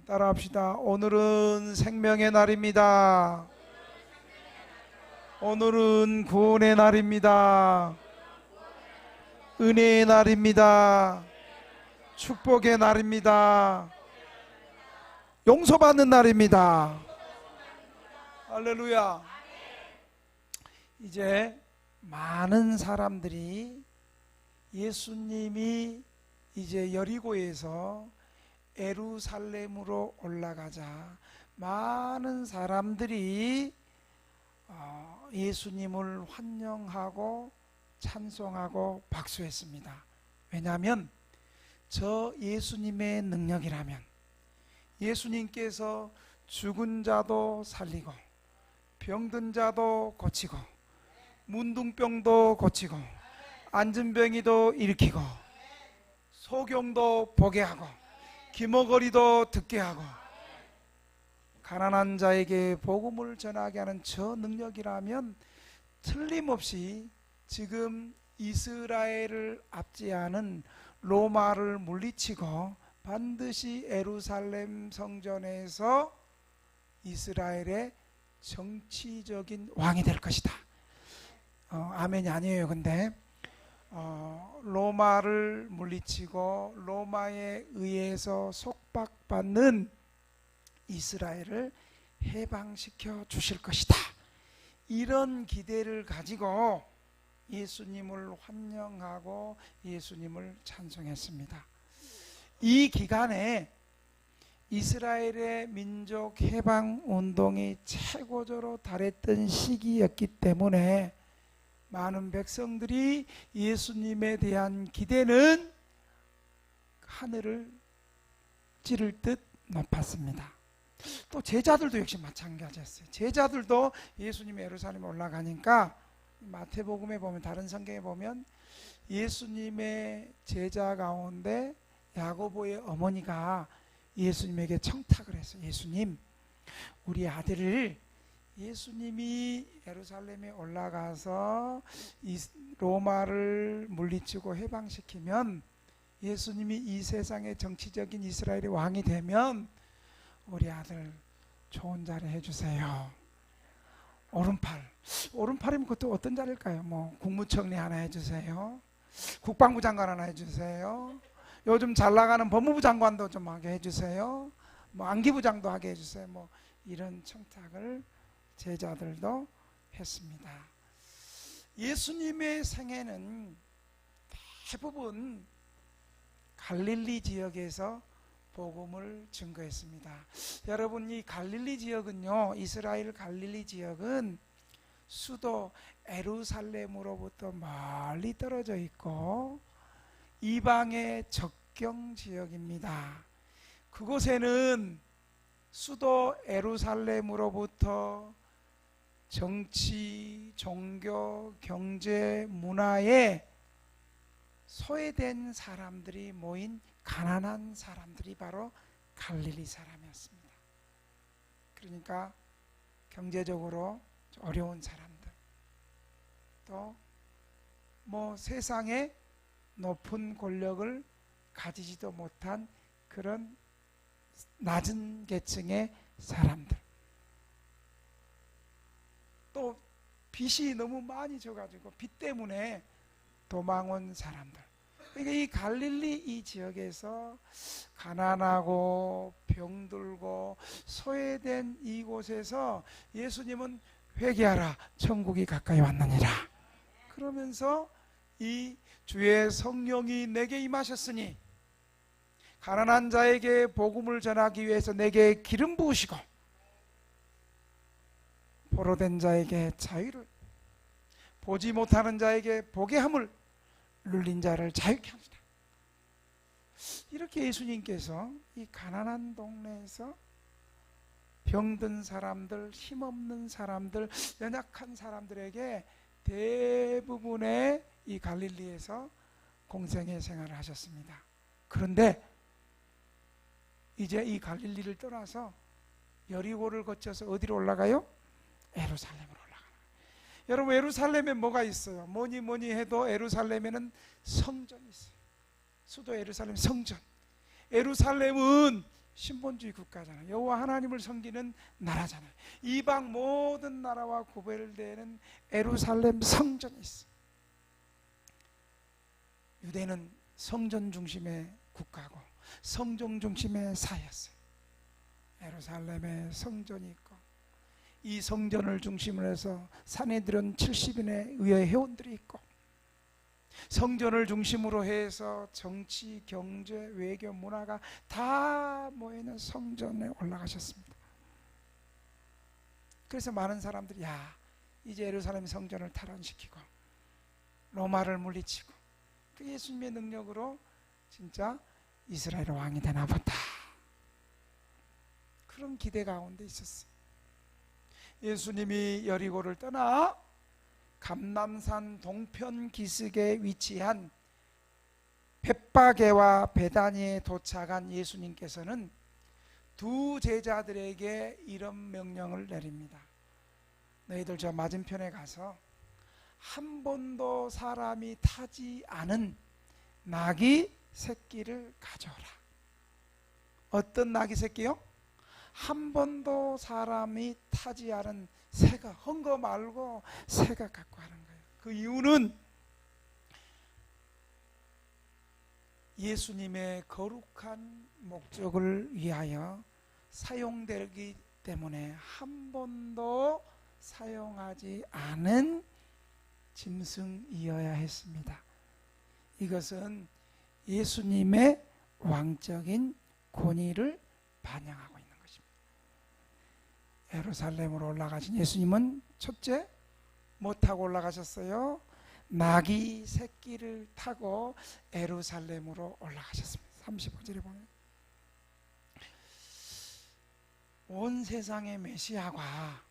따라합시다. 오늘은 생명의 날입니다. 오늘은 구원의 날입니다. 은혜의 날입니다. 축복의 날입니다. 용서받는 날입니다. 할렐루야. 이제 많은 사람들이 예수님이 이제 여리고에서 예루살렘으로 올라가자 많은 사람들이 예수님을 환영하고 찬송하고 박수했습니다. 왜냐하면 저 예수님의 능력이라면 예수님께서 죽은 자도 살리고 병든 자도 고치고 문둥병도 고치고 안진병이도 일으키고 소경도 보게 하고 귀머거리도 듣게 하고 가난한 자에게 복음을 전하게 하는 저 능력이라면 틀림없이 지금 이스라엘을 압제하는 로마를 물리치고 반드시 예루살렘 성전에서 이스라엘의 정치적인 왕이 될 것이다. 아멘이 아니에요. 근데 로마를 물리치고 로마에 의해서 속박받는 이스라엘을 해방시켜 주실 것이다. 이런 기대를 가지고 예수님을 환영하고 예수님을 찬송했습니다. 이 기간에 이스라엘의 민족 해방 운동이 최고조로 달했던 시기였기 때문에 많은 백성들이 예수님에 대한 기대는 하늘을 찌를 듯 높았습니다. 또 제자들도 역시 마찬가지였어요. 제자들도 예수님이 예루살렘에 올라가니까 마태복음에 보면, 다른 성경에 보면 예수님의 제자 가운데 야고보의 어머니가 예수님에게 청탁을 했어요. 예수님, 우리 아들을 예수님이 예루살렘에 올라가서 로마를 물리치고 해방시키면 예수님이 이 세상의 정치적인 이스라엘의 왕이 되면 우리 아들 좋은 자리 해주세요. 오른팔이면 그것도 어떤 자리일까요? 뭐 국무총리 하나 해주세요. 국방부 장관 하나 해주세요. 요즘 잘 나가는 법무부 장관도 좀 하게 해주세요. 뭐 안기부장도 하게 해주세요. 뭐 이런 청탁을 제자들도 했습니다. 예수님의 생애는 대부분 갈릴리 지역에서 복음을 증거했습니다. 여러분, 이 갈릴리 지역은요, 이스라엘 갈릴리 지역은 수도 예루살렘으로부터 멀리 떨어져 있고 이방의 접경 지역입니다. 그곳에는 수도 예루살렘으로부터 정치, 종교, 경제, 문화에 소외된 사람들이 모인 가난한 사람들이 바로 갈릴리 사람이었습니다. 그러니까 경제적으로 어려운 사람들, 또 뭐 세상에 높은 권력을 가지지도 못한 그런 낮은 계층의 사람들, 또 빚이 너무 많이 져가지고 빚 때문에 도망 온 사람들. 그러니까 이 갈릴리 이 지역에서 가난하고 병들고 소외된 이곳에서 예수님은 회개하라, 천국이 가까이 왔느니라 그러면서 이 주의 성령이 내게 임하셨으니 가난한 자에게 복음을 전하기 위해서 내게 기름 부으시고 포로된 자에게 자유를, 보지 못하는 자에게 보게 함을, 눌린 자를 자유케 합니다. 이렇게 예수님께서 이 가난한 동네에서 병든 사람들, 힘없는 사람들, 연약한 사람들에게 대부분의 이 갈릴리에서 공생의 생활을 하셨습니다. 그런데 이제 이 갈릴리를 떠나서 여리고를 거쳐서 어디로 올라가요? 예루살렘으로 올라가요. 여러분, 예루살렘에 뭐가 있어요? 뭐니 해도 예루살렘에는 성전이 있어요. 수도 예루살렘 성전. 예루살렘은 신본주의 국가잖아요. 여호와 하나님을 섬기는 나라잖아요. 이방 모든 나라와 구별되는 예루살렘 성전이 있어요. 유대는 성전 중심의 국가고 성전 중심의 사회였어요. 예루살렘에 성전이 있고 이 성전을 중심으로 해서 사내들은 70인의 의회 회원들이 있고 성전을 중심으로 해서 정치, 경제, 외교, 문화가 다 모이는 성전에 올라가셨습니다. 그래서 많은 사람들이 이제 예루살렘 성전을 탈환시키고 로마를 물리치고 그 예수님의 능력으로 진짜 이스라엘 왕이 되나 보다, 그런 기대 가운데 있었어요. 예수님이 여리고를 떠나 감람산 동편 기슭에 위치한 벳바게와 베다니에 도착한 예수님께서는 두 제자들에게 이런 명령을 내립니다. 너희들 저 맞은편에 가서 한 번도 사람이 타지 않은 나귀 새끼를 가져오라. 어떤 나귀 새끼요? 한 번도 사람이 타지 않은 새가, 헌거 말고 새가 갖고 하는 거예요. 그 이유는 예수님의 거룩한 목적을 위하여 사용되기 때문에 한 번도 사용하지 않은 짐승이어야 했습니다. 이것은 예수님의 왕적인 권위를 반영하고 있는 것입니다. 예루살렘으로 올라가신 예수님은 첫째, 뭐 타고 올라가셨어요? 나귀 새끼를 타고 예루살렘으로 올라가셨습니다. 35절에 보면 온 세상의 메시아가,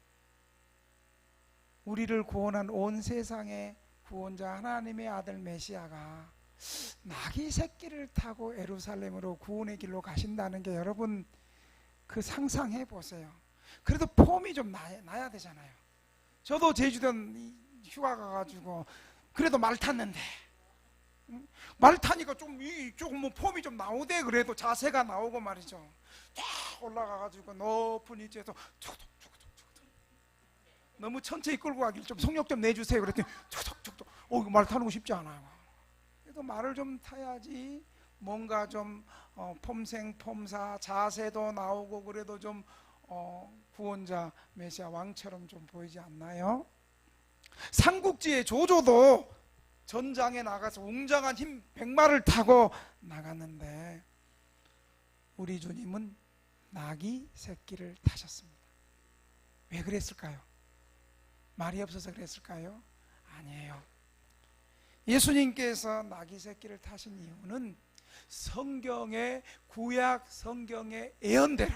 우리를 구원한 온 세상의 구원자 하나님의 아들 메시아가 나귀 새끼를 타고 예루살렘으로 구원의 길로 가신다는 게, 여러분 그 상상해 보세요. 그래도 폼이 좀 나야 되잖아요. 저도 제주도 휴가 가가지고 그래도 말 탔는데, 말 타니까 조금 뭐 폼이 좀 나오대. 그래도 자세가 나오고 말이죠. 쫙 올라가가지고 높은 위치에서 너무 천천히 끌고 가길 좀 속력 좀 내주세요. 그랬더니 이거 말 타는 거 쉽지 않아요. 그래도 말을 좀 타야지 뭔가 좀 폼생 폼사 자세도 나오고 그래도 좀 구원자 메시아 왕처럼 좀 보이지 않나요? 삼국지의 조조도 전장에 나가서 웅장한 힘 100마를 타고 나갔는데 우리 주님은 나귀 새끼를 타셨습니다. 왜 그랬을까요? 말이 없어서 그랬을까요? 아니에요. 예수님께서 나귀 새끼를 타신 이유는 성경의, 구약 성경의 예언대로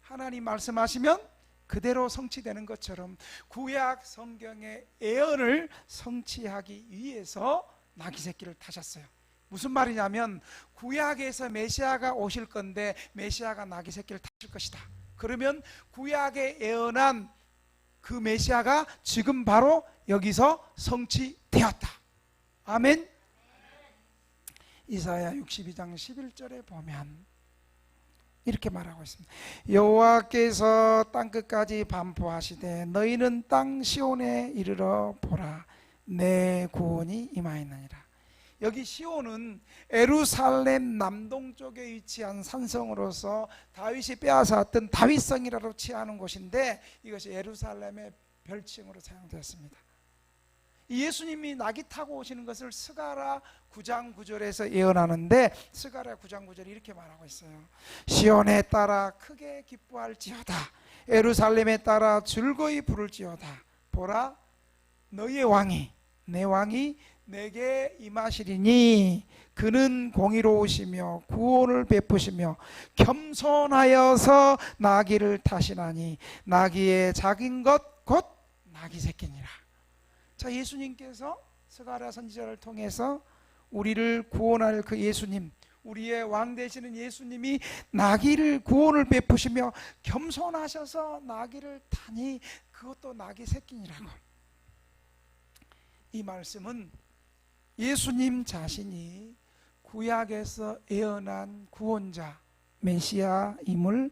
하나님 말씀하시면 그대로 성취되는 것처럼 구약 성경의 예언을 성취하기 위해서 나귀 새끼를 타셨어요. 무슨 말이냐면 구약에서 메시아가 오실 건데 메시아가 나귀 새끼를 타실 것이다. 그러면 구약에 예언한 그 메시아가 지금 바로 여기서 성취되었다. 아멘. 이사야 62장 11절에 보면 이렇게 말하고 있습니다. 여호와께서 땅끝까지 반포하시되 너희는 땅 시온에 이르러 보라, 내 구원이 임하였느니라. 여기 시온은 예루살렘 남동쪽에 위치한 산성으로서 다윗이 빼앗았던 다윗성이라고 취하는 곳인데 이것이 예루살렘의 별칭으로 사용되었습니다. 예수님이 나귀 타고 오시는 것을 스가랴 9장 9절에서 예언하는데 스가랴 9장 9절이 이렇게 말하고 있어요. 시온에 따라 크게 기뻐할지어다, 예루살렘에 따라 즐거이 부를지어다. 보라, 너희의 왕이, 내 왕이 내게 임하시리니 그는 공의로우시며 구원을 베푸시며 겸손하여서 나귀를 타시나니 나귀의 작은 것 곧 나귀 새끼니라. 자, 예수님께서 스가랴 선지자를 통해서 우리를 구원할 그 예수님, 우리의 왕 되시는 예수님이 나귀를 구원을 베푸시며 겸손하셔서 나귀를 타니 그것도 나귀 새끼니라고. 이 말씀은 예수님 자신이 구약에서 예언한 구원자, 메시아임을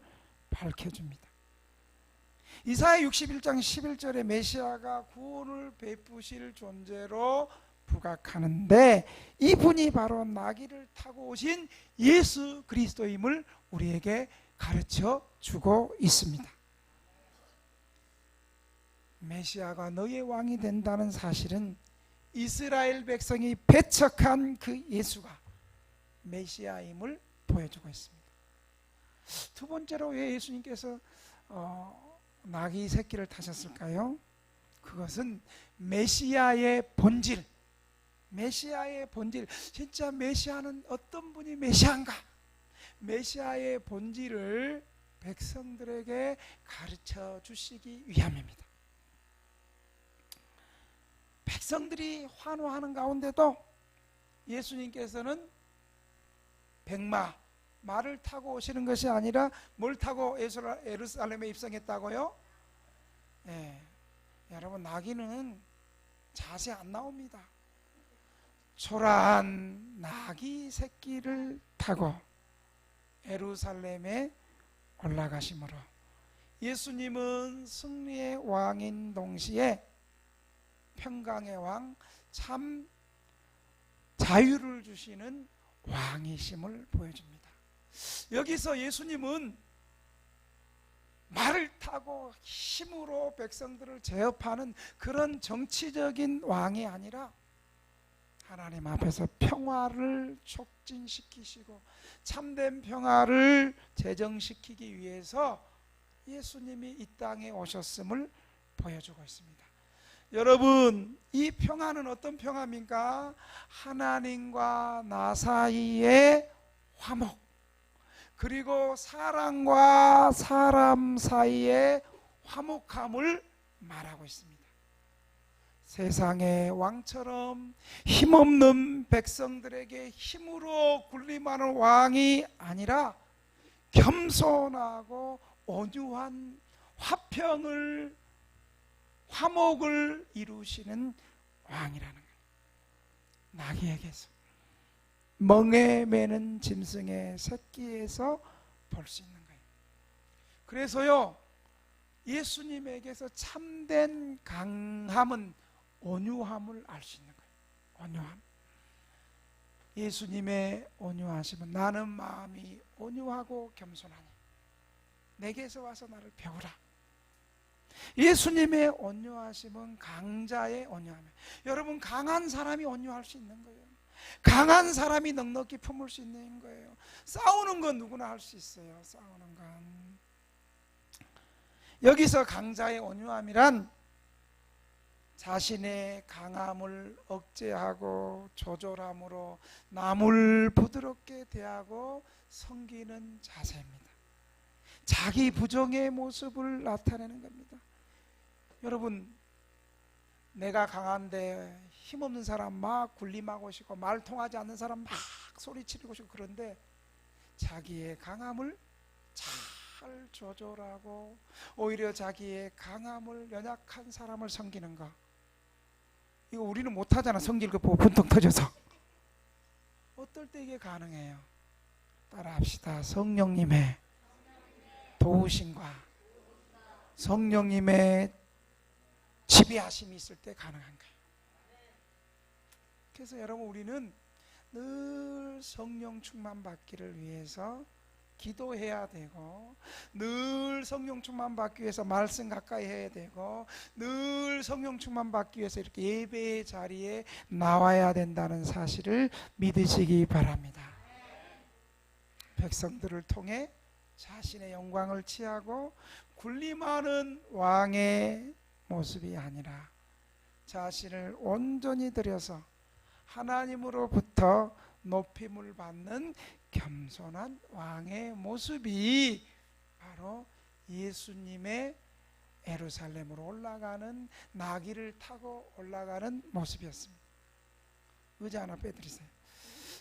밝혀줍니다. 이사야 61장 11절에 메시아가 구원을 베푸실 존재로 부각하는데 이분이 바로 나귀를 타고 오신 예수 그리스도임을 우리에게 가르쳐 주고 있습니다. 메시아가 너의 왕이 된다는 사실은 이스라엘 백성이 배척한 그 예수가 메시아임을 보여주고 있습니다. 두 번째로 왜 예수님께서 나귀 새끼를 타셨을까요? 그것은 메시아의 본질, 진짜 메시아는 어떤 분이 메시아인가? 메시아의 본질을 백성들에게 가르쳐 주시기 위함입니다. 백성들이 환호하는 가운데도 예수님께서는 말을 타고 오시는 것이 아니라 뭘 타고 예루살렘에 입성했다고요? 여러분, 나귀는 자세 안 나옵니다. 초라한 나귀 새끼를 타고 예루살렘에 올라가심으로 예수님은 승리의 왕인 동시에 평강의 왕, 참 자유를 주시는 왕이심을 보여줍니다. 여기서 예수님은 말을 타고 힘으로 백성들을 제압하는 그런 정치적인 왕이 아니라 하나님 앞에서 평화를 촉진시키시고 참된 평화를 제정시키기 위해서 예수님이 이 땅에 오셨음을 보여주고 있습니다. 여러분, 이 평화는 어떤 평화입니까? 하나님과 나 사이의 화목, 그리고 사람과 사람 사이의 화목함을 말하고 있습니다. 세상의 왕처럼 힘없는 백성들에게 힘으로 군림하는 왕이 아니라 겸손하고 온유한 화목을 이루시는 왕이라는 거예요. 나귀에게서, 멍에 매는 짐승의 새끼에서 볼 수 있는 거예요. 그래서요, 예수님에게서 참된 강함은 온유함을 알 수 있는 거예요. 온유함. 예수님의 온유하심은 나는 마음이 온유하고 겸손하니 내게서 와서 나를 배우라. 예수님의 온유하심은 강자의 온유함이에요. 여러분, 강한 사람이 온유할 수 있는 거예요. 강한 사람이 넉넉히 품을 수 있는 거예요. 싸우는 건 누구나 할 수 있어요. 싸우는 건. 여기서 강자의 온유함이란 자신의 강함을 억제하고 조절함으로 남을 부드럽게 대하고 섬기는 자세입니다. 자기 부정의 모습을 나타내는 겁니다. 여러분, 내가 강한데 힘없는 사람 막 군림하고 싶고 말 통하지 않는 사람 막 소리치고 싶고, 그런데 자기의 강함을 잘 조절하고 오히려 자기의 강함을 연약한 사람을 섬기는 거, 이거 우리는 못하잖아. 성질 그 보고 분통 터져서. 어떨 때 이게 가능해요? 따라합시다. 성령님의 도우심과 성령님의 지배하심이 있을 때 가능한 거예요. 그래서 여러분, 우리는 늘 성령 충만 받기를 위해서 기도해야 되고, 늘 성령 충만 받기 위해서 말씀 가까이 해야 되고, 늘 성령 충만 받기 위해서 이렇게 예배의 자리에 나와야 된다는 사실을 믿으시기 바랍니다. 백성들을 통해 자신의 영광을 취하고 군림하는 왕의 모습이 아니라 자신을 온전히 들여서 하나님으로부터 높임을 받는 겸손한 왕의 모습이 바로 예수님의 예루살렘으로 올라가는 나귀를 타고 올라가는 모습이었습니다. 의자 하나 빼드리세요.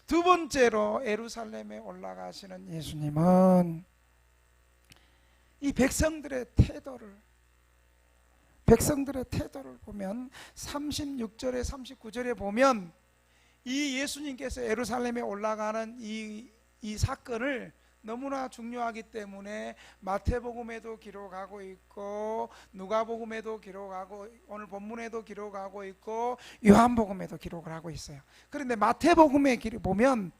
두 번째로 예루살렘에 올라가시는 예수님은 이 백성들의 태도를 보면 36절에 39절에 보면 이 예수님께서 예루살렘에 올라가는 이 사건을 너무나 중요하기 때문에 마태복음에도 기록하고 있고 누가복음에도 기록하고 오늘 본문에도 기록하고 있고 요한복음에도 기록을 하고 있어요. 그런데 마태복음에 보면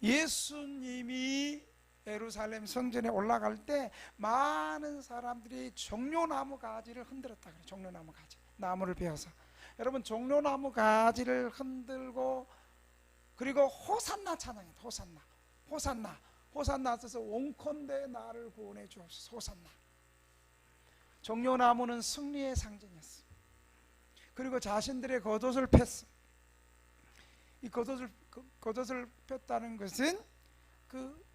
예수님이 예루살렘 성전에 올라갈 때 많은 사람들이 종려나무 가지를 흔들었다 그래요. 종려나무 가지, 나무를 베어서. 여러분, 종려나무 가지를 흔들고 그리고 호산나 찬양했다. 호산나, 호산나, 호산나 써서 원컨대 나를 구원해 주옵소서. 호산나. 종려나무는 승리의 상징이었어. 그리고 자신들의 겉옷을 폈어. 이 겉옷을 폈다는 것은 그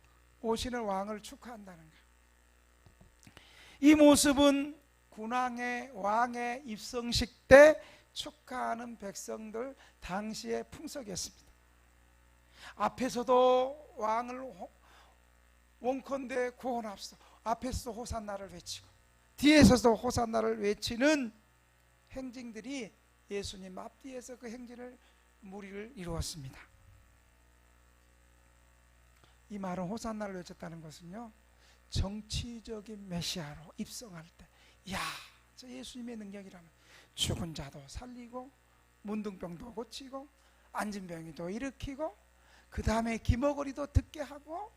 오시는 왕을 축하한다는 거예요. 이 모습은 군왕의 왕의 입성식 때 축하하는 백성들 당시의 풍속이었습니다. 앞에서도 왕을 원컨대 구원합시다. 앞에서도 호산나를 외치고 뒤에서도 호산나를 외치는 행진들이 예수님 앞뒤에서 그 행진을 무리를 이루었습니다. 이 말은 호산나를 외쳤다는 것은요, 정치적인 메시아로 입성할 때, 이야, 저 예수님의 능력이라면 죽은 자도 살리고 문둥병도 고치고 앉은 병이도 일으키고 그 다음에 기머거리도 듣게 하고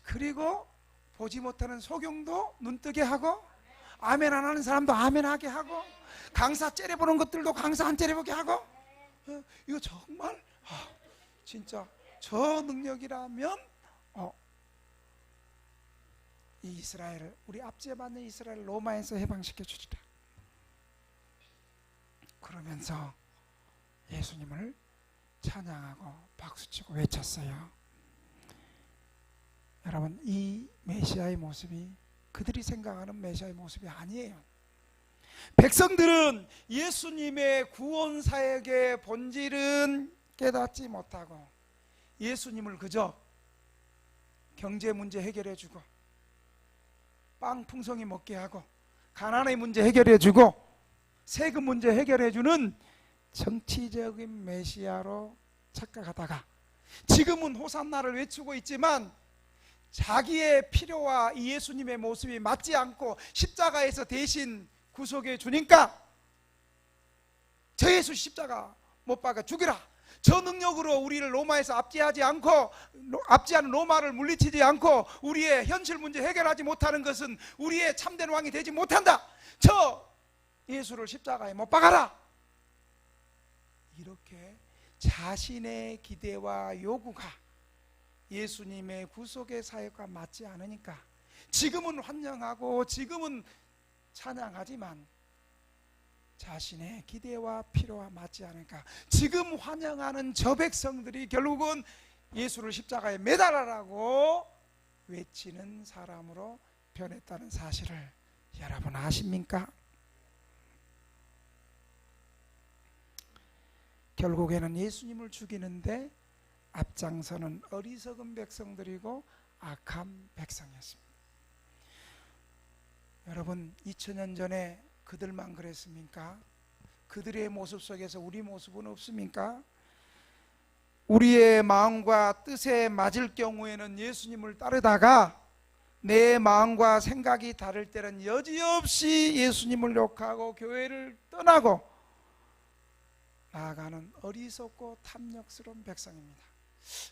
그리고 보지 못하는 소경도 눈뜨게 하고 아멘 안 하는 사람도 아멘 하게 하고 강사 째려보는 것들도 강사 안 째려보게 하고, 이거 정말 진짜 저 능력이라면 이 이스라엘을, 우리 압제받는 이스라엘 로마에서 해방시켜 주리라. 그러면서 예수님을 찬양하고 박수치고 외쳤어요. 여러분, 이 메시아의 모습이 그들이 생각하는 메시아의 모습이 아니에요. 백성들은 예수님의 구원 사역의 본질은 깨닫지 못하고 예수님을 그저 경제 문제 해결해 주고 빵 풍성히 먹게 하고 가난의 문제 해결해 주고 세금 문제 해결해 주는 정치적인 메시아로 착각하다가 지금은 호산나를 외치고 있지만 자기의 필요와 이 예수님의 모습이 맞지 않고 십자가에서 대신 구속해 주니까 저 예수 십자가 못 박아 죽이라, 저 능력으로 우리를 로마에서 압제하는 로마를 물리치지 않고 우리의 현실 문제 해결하지 못하는 것은 우리의 참된 왕이 되지 못한다, 저 예수를 십자가에 못 박아라. 이렇게 자신의 기대와 요구가 예수님의 구속의 사역과 맞지 않으니까 지금은 환영하고 지금은 찬양하지만 자신의 기대와 필요와 맞지 않으니까 지금 환영하는 저 백성들이 결국은 예수를 십자가에 매달아라고 외치는 사람으로 변했다는 사실을 여러분 아십니까? 결국에는 예수님을 죽이는데 앞장서는 어리석은 백성들이고 악한 백성이었습니다. 여러분, 2000년 전에 그들만 그랬습니까? 그들의 모습 속에서 우리 모습은 없습니까? 우리의 마음과 뜻에 맞을 경우에는 예수님을 따르다가 내 마음과 생각이 다를 때는 여지없이 예수님을 욕하고 교회를 떠나고 나아가는 어리석고 탐욕스러운 백성입니다.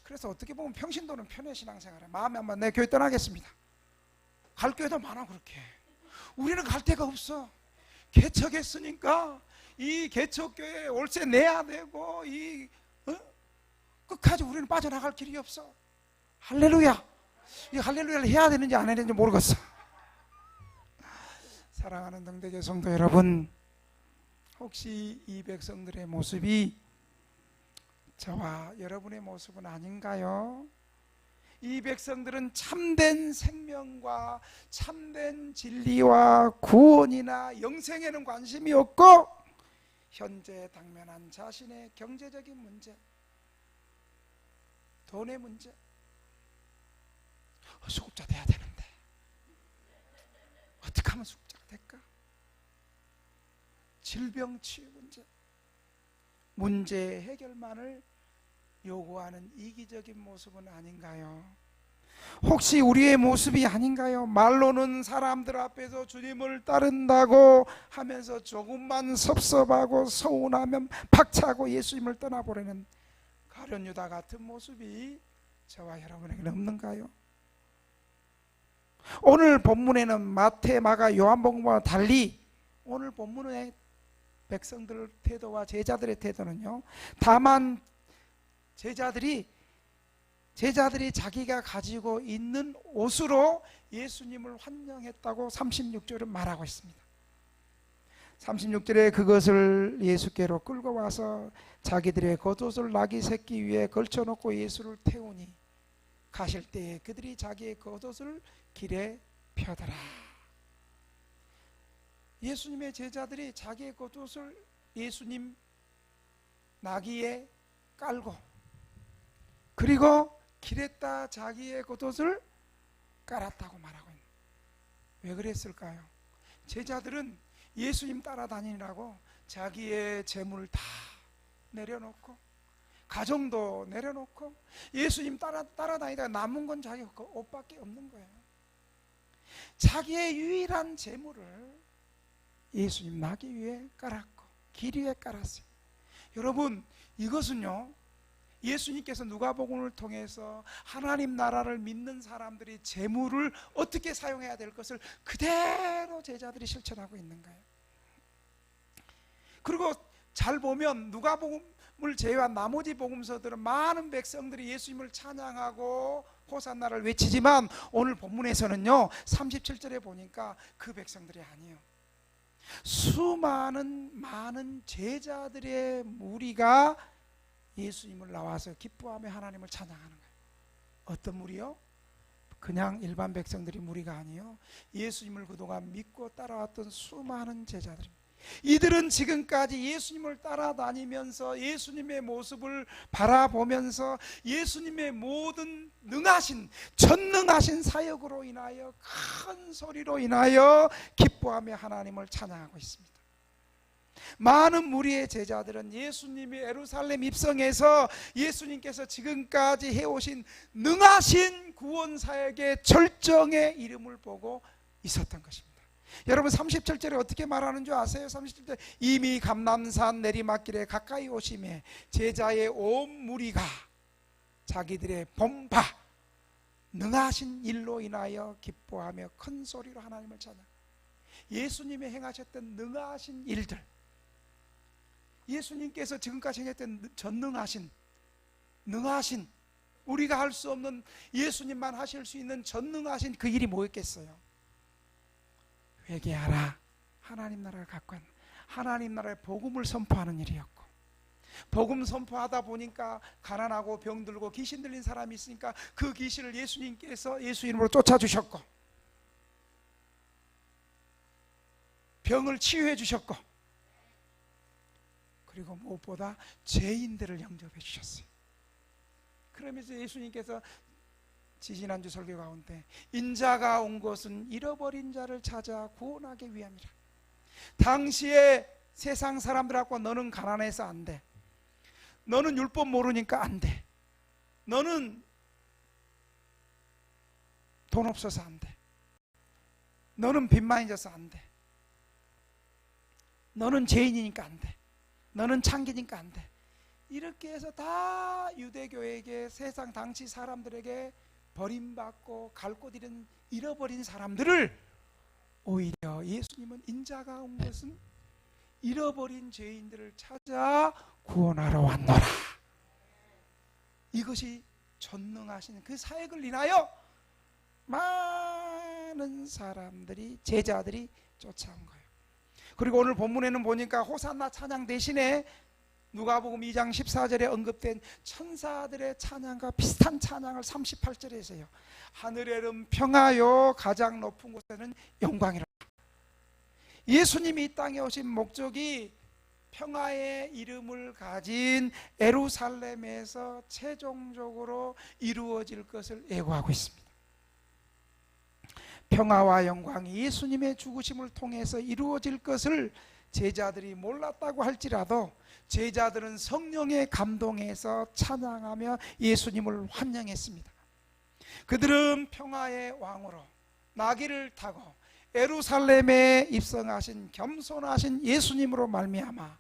그래서 어떻게 보면 평신도는 편의 신앙생활에 마음에 한번 내 교회 떠나겠습니다. 갈 교회도 많아. 그렇게 우리는 갈 데가 없어. 개척했으니까 이 개척교회 월세 내야 되고 끝까지 우리는 빠져나갈 길이 없어. 할렐루야. 이 할렐루야를 해야 되는지 안 해야 되는지 모르겠어. 사랑하는 등대교 성도 여러분, 혹시 이 백성들의 모습이 저와 여러분의 모습은 아닌가요? 이 백성들은 참된 생명과 참된 진리와 구원이나 영생에는 관심이 없고 현재 당면한 자신의 경제적인 문제, 돈의 문제, 수급자 돼야 되는데 어떻게 하면 수급자가 될까? 질병 치유 문제 해결만을 요구하는 이기적인 모습은 아닌가요? 혹시 우리의 모습이 아닌가요? 말로는 사람들 앞에서 주님을 따른다고 하면서 조금만 섭섭하고 서운하면 박차고 예수님을 떠나보려는 가룟 유다 같은 모습이 저와 여러분에게는 없는가요? 오늘 본문에는 마태, 마가, 요한복음과 달리 오늘 본문의 백성들 태도와 제자들의 태도는요, 다만 제자들이 자기가 가지고 있는 옷으로 예수님을 환영했다고 36절은 말하고 있습니다. 36절에 그것을 예수께로 끌고 와서 자기들의 겉옷을 나귀 새끼 위에 걸쳐놓고 예수를 태우니 가실 때에 그들이 자기의 겉옷을 길에 펴더라. 예수님의 제자들이 자기의 겉옷을 예수님 나귀에 깔고 그리고 길에다 자기의 겉옷을 깔았다고 말하고 있는. 왜 그랬을까요? 제자들은 예수님 따라다니라고 자기의 재물을 다 내려놓고 가정도 내려놓고 예수님 따라다니다가 남은 건 자기 옷밖에 없는 거예요. 자기의 유일한 재물을 예수님 나귀 위에 깔았고 길 위에 깔았어요. 여러분, 이것은요, 예수님께서 누가복음을 통해서 하나님 나라를 믿는 사람들이 재물을 어떻게 사용해야 될 것을 그대로 제자들이 실천하고 있는 거예요. 그리고 잘 보면 누가복음을 제외한 나머지 복음서들은 많은 백성들이 예수님을 찬양하고 호산나를 외치지만 오늘 본문에서는요 37절에 보니까 그 백성들이 아니에요. 많은 제자들의 무리가 예수님을 나와서 기뻐하며 하나님을 찬양하는 거예요. 어떤 무리요? 그냥 일반 백성들이 무리가 아니에요. 예수님을 그동안 믿고 따라왔던 수많은 제자들입니다. 이들은 지금까지 예수님을 따라다니면서 예수님의 모습을 바라보면서 예수님의 모든 전능하신 사역으로 인하여 큰 소리로 인하여 기뻐하며 하나님을 찬양하고 있습니다. 많은 무리의 제자들은 예수님이 예루살렘 입성해서 예수님께서 지금까지 해오신 능하신 구원사역의 절정의 이름을 보고 있었던 것입니다. 여러분 37절에 어떻게 말하는 줄 아세요? 37절 이미 감람산 내리막길에 가까이 오심에 제자의 온 무리가 자기들의 본바 능하신 일로 인하여 기뻐하며 큰 소리로 하나님을 찬양. 예수님이 행하셨던 능하신 일들, 예수님께서 지금까지 행했던 능하신 우리가 할 수 없는 예수님만 하실 수 있는 전능하신 그 일이 뭐였겠어요? 회개하라, 하나님 나라를 가까이 하나님 나라의 복음을 선포하는 일이었고, 복음 선포하다 보니까 가난하고 병들고 귀신 들린 사람이 있으니까 그 귀신을 예수님께서 예수 이름으로 쫓아주셨고 병을 치유해 주셨고, 그리고 무엇보다 죄인들을 영접해 주셨어요. 그러면서 예수님께서 지지난주 설교 가운데 인자가 온 것은 잃어버린 자를 찾아 구원하기 위함이라. 당시에 세상 사람들하고 너는 가난해서 안 돼, 너는 율법 모르니까 안 돼, 너는 돈 없어서 안 돼, 너는 빚만 져서 안 돼, 너는 죄인이니까 안 돼, 너는 창기니까 안 돼, 이렇게 해서 다 유대교에게, 세상 당시 사람들에게 버림받고 갈 곳 잃어버린 사람들을 오히려 예수님은 인자가 온 것은 잃어버린 죄인들을 찾아 구원하러 왔노라. 이것이 전능하신 그 사역을 인하여 많은 사람들이, 제자들이 쫓아온 거예요. 그리고 오늘 본문에는 보니까 호산나 찬양 대신에 누가복음 2장 14절에 언급된 천사들의 찬양과 비슷한 찬양을 38절에 해요. 하늘에는 평화요, 가장 높은 곳에는 영광이라. 예수님이 이 땅에 오신 목적이 평화의 이름을 가진 예루살렘에서 최종적으로 이루어질 것을 예고하고 있습니다. 평화와 영광이 예수님의 죽으심을 통해서 이루어질 것을 제자들이 몰랐다고 할지라도 제자들은 성령의 감동에서 찬양하며 예수님을 환영했습니다. 그들은 평화의 왕으로 나귀를 타고 예루살렘에 입성하신 겸손하신 예수님으로 말미암아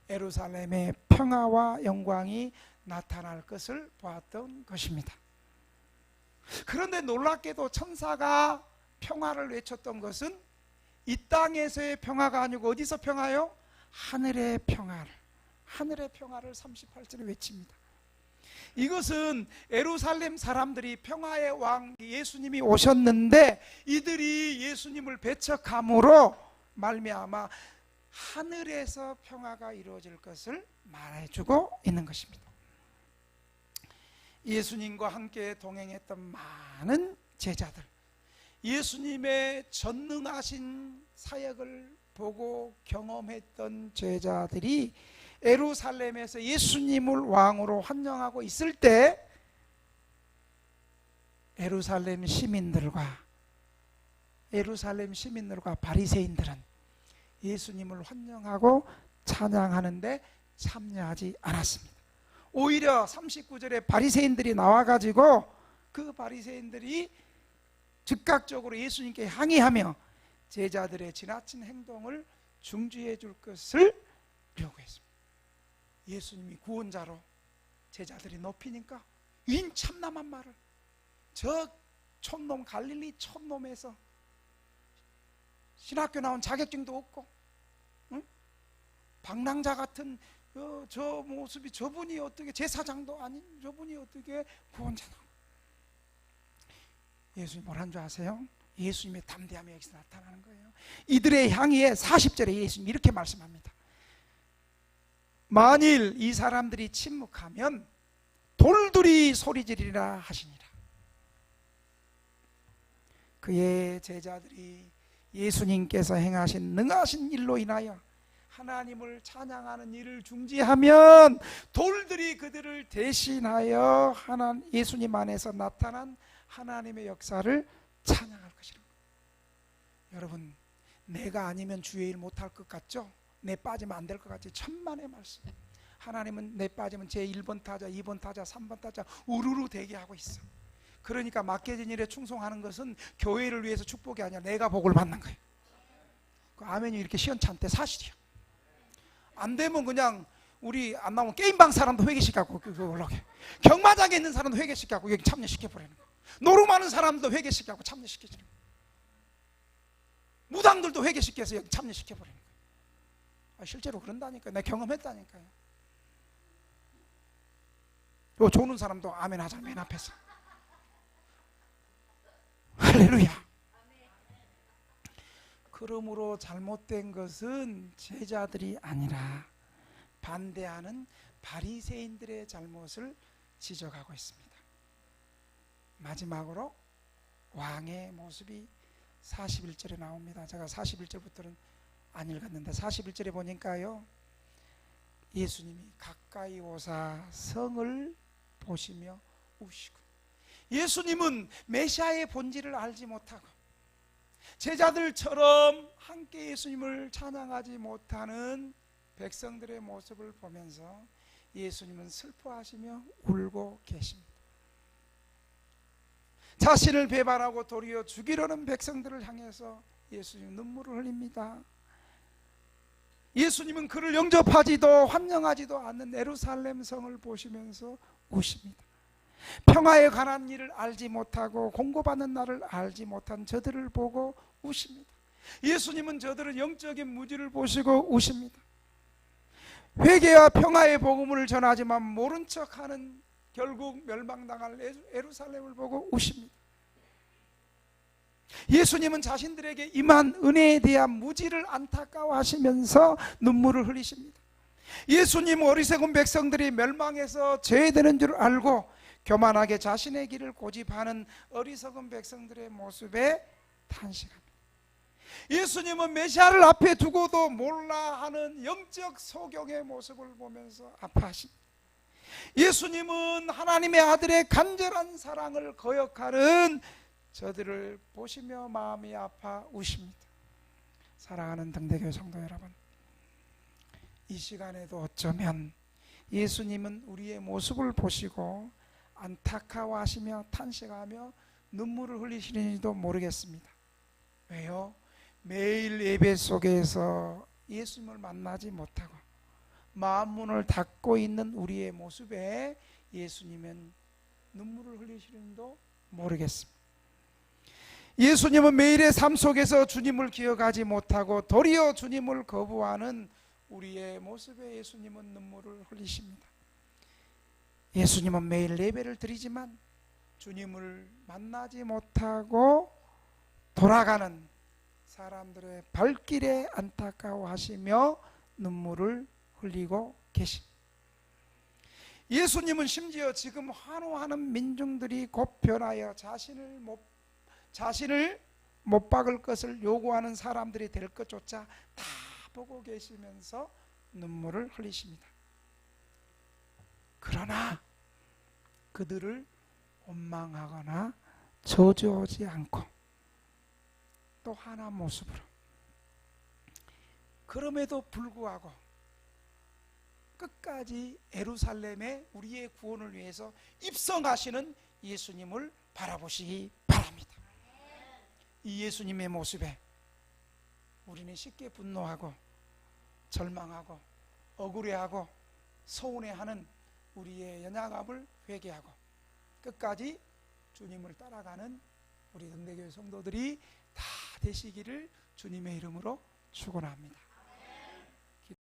예루살렘의 평화와 영광이 나타날 것을 보았던 것입니다. 그런데 놀랍게도 천사가 평화를 외쳤던 것은 이 땅에서의 평화가 아니고 어디서 평화요? 하늘의 평화를 38절에 외칩니다. 이것은 예루살렘 사람들이 평화의 왕 예수님이 오셨는데 이들이 예수님을 배척함으로 말미암아 하늘에서 평화가 이루어질 것을 말해주고 있는 것입니다. 예수님과 함께 동행했던 많은 제자들, 예수님의 전능하신 사역을 보고 경험했던 제자들이 예루살렘에서 예수님을 왕으로 환영하고 있을 때 예루살렘 시민들과 바리새인들은 예수님을 환영하고 찬양하는데 참여하지 않았습니다. 오히려 39절에 바리새인들이 나와가지고 그 바리새인들이 즉각적으로 예수님께 항의하며 제자들의 지나친 행동을 중지해 줄 것을 요구했습니다. 예수님이 구원자로 제자들이 높이니까 인 참남한 말을, 저 촌놈 갈릴리 촌놈에서 신학교 나온 자격증도 없고 방랑자 같은 저 모습이, 저분이 어떻게 제사장도 아닌 저분이 어떻게 구원자다. 예수님 뭐라는 줄 아세요? 예수님의 담대함이 여기서 나타나는 거예요. 이들의 향기에 40절에 예수님 이렇게 말씀합니다. 만일 이 사람들이 침묵하면 돌들이 소리지르리라 하시니라. 그의 제자들이 예수님께서 행하신 능하신 일로 인하여 하나님을 찬양하는 일을 중지하면 돌들이 그들을 대신하여 예수님 안에서 나타난 하나님의 역사를 찬양할 것이라고. 여러분, 내가 아니면 주의 일 못할 것 같죠? 내 빠지면 안 될 것 같죠? 천만의 말씀. 하나님은 내 빠지면 제 1번 타자, 2번 타자, 3번 타자 우르르 대기하고 있어. 그러니까 맡겨진 일에 충성하는 것은 교회를 위해서 축복이 아니라 내가 복을 받는 거예요. 그 아멘이 이렇게 시원찮대 사실이야. 안 되면 그냥 우리 안 나오면 게임방 사람도 회개시켜갖고 올라오게, 경마장에 있는 사람도 회개시켜갖고 여기 참여시켜버리는 거예요. 노름하는 사람도 회개시켜갖고 참여시켜주는 거예요. 무당들도 회개시켜서 여기 참여시켜버리는 거예요. 실제로 그런다니까요. 내가 경험했다니까요. 요 조는 사람도 아멘 하자, 맨 앞에서. 할렐루야. 그러므로 잘못된 것은 제자들이 아니라 반대하는 바리새인들의 잘못을 지적하고 있습니다. 마지막으로 왕의 모습이 41절에 나옵니다. 제가 41절부터는 안 읽었는데 41절에 보니까요, 예수님이 가까이 오사 성을 보시며 우시고, 예수님은 메시아의 본질을 알지 못하고 제자들처럼 함께 예수님을 찬양하지 못하는 백성들의 모습을 보면서 예수님은 슬퍼하시며 울고 계십니다. 자신을 배반하고 도리어 죽이려는 백성들을 향해서 예수님 눈물을 흘립니다. 예수님은 그를 영접하지도 환영하지도 않는 예루살렘 성을 보시면서 우십니다. 평화에 관한 일을 알지 못하고 공고받는 날을 알지 못한 저들을 보고 우십니다. 예수님은 저들은 영적인 무지를 보시고 우십니다. 회개와 평화의 복음을 전하지만 모른 척하는 결국 멸망당할 예루살렘을 보고 우십니다. 예수님은 자신들에게 임한 은혜에 대한 무지를 안타까워하시면서 눈물을 흘리십니다. 예수님 어리석은 백성들이 멸망해서 죄되는 줄 알고 교만하게 자신의 길을 고집하는 어리석은 백성들의 모습에 탄식합니다. 예수님은 메시아를 앞에 두고도 몰라 하는 영적 소경의 모습을 보면서 아파하십니다. 예수님은 하나님의 아들의 간절한 사랑을 거역하는 저들을 보시며 마음이 아파 우십니다. 사랑하는 등대교회 성도 여러분, 이 시간에도 어쩌면 예수님은 우리의 모습을 보시고 안타까워하시며 탄식하며 눈물을 흘리시는지도 모르겠습니다. 왜요? 매일 예배 속에서 예수님을 만나지 못하고 마음 문을 닫고 있는 우리의 모습에 예수님은 눈물을 흘리시는지도 모르겠습니다. 예수님은 매일의 삶 속에서 주님을 기억하지 못하고 도리어 주님을 거부하는 우리의 모습에 예수님은 눈물을 흘리십니다. 예수님은 매일 예배를 드리지만 주님을 만나지 못하고 돌아가는 사람들의 발길에 안타까워하시며 눈물을 흘리고 계십니다. 예수님은 심지어 지금 환호하는 민중들이 곧 변하여 자신을 못 박을 것을 요구하는 사람들이 될 것조차 다 보고 계시면서 눈물을 흘리십니다. 그러나 그들을 원망하거나 저주하지 않고 또 하나 모습으로, 그럼에도 불구하고 끝까지 예루살렘에 우리의 구원을 위해서 입성하시는 예수님을 바라보시기 바랍니다. 이 예수님의 모습에 우리는 쉽게 분노하고 절망하고 억울해하고 서운해하는 우리의 연약함을 회개하고 끝까지 주님을 따라가는 우리 응대교회 성도들이 다 되시기를 주님의 이름으로 축원합니다.